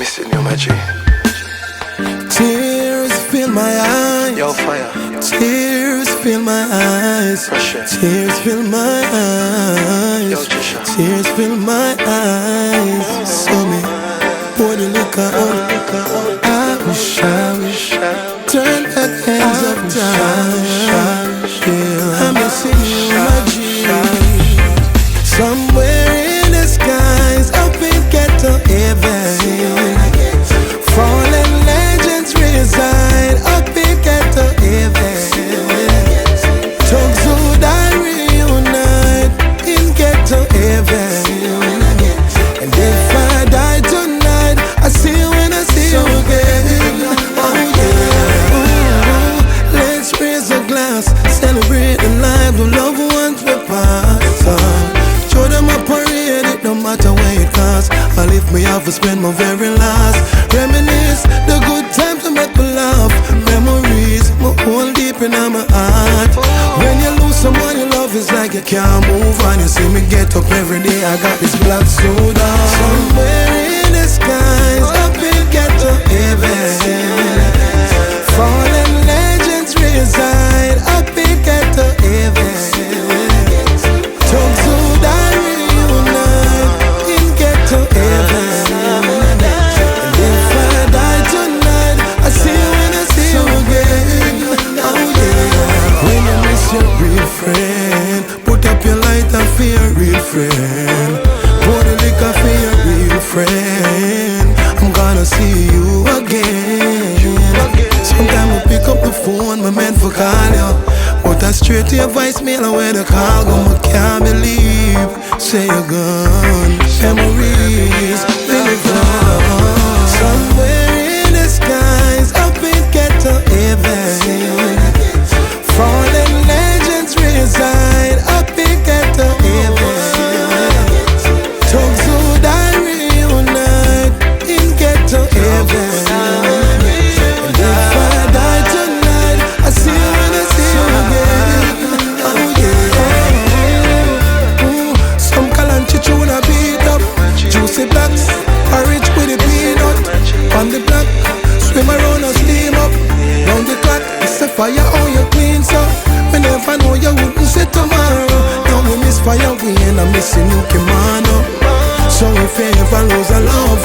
Missing you, my G. Tears fill my eyes. Yo, fire. Tears fill my eyes. Pressure. Tears fill my eyes. Yo, Trisha. Tears fill my eyes. So me pour the liquor out. I wish turn back hands of time. I'm missing you, my G. Somewhere in the skies, up in ghetto heaven, fallen legends reside. Up in ghetto heaven, thugs who die reunite in ghetto heaven. And if I die tonight, I see you when I see you again. Oh yeah. Ooh, let's raise a glass, celebrate the lives of loved ones we passed on. Show them a parade, it no matter where it costs. I lift me off and spend my very last. Reminisce the good times to make me laugh. Memories, my hold deep in my heart. When you lose someone you love, it's like you can't move on. You see me get up every day, I got this black suit on. Somewhere in the skies, up in ghetto heaven, fallen legends reside. Up in ghetto heaven, thugs who die reunite in ghetto heaven. And if I die tonight, I see you when I see you again. Oh yeah. When you miss your real friend, put up your lighter for your real friend. Pour the liquor for your real friend. I'm gonna see you again. Sometimes I pick up the phone, my man for call you, but I straight to your voicemail and when the call go, I can't believe. Say you're gone, memories live on. Somewhere in the skies, up in ghetto heaven, fallen legends reside. Up in ghetto heaven, thugs who die reunite in ghetto heaven. And if I die tonight, I see you when I see you again. Oh yeah. Ooh, some Kalanchi tuna beat up, juicy blacks, porridge with the peanut. On the block, swim around and steam up. Round the clock, it's a fire on your clean so. We never know you wouldn't say tomorrow. Now we miss fire, we ain't a missing you, Kimano. So if you ever lose a loved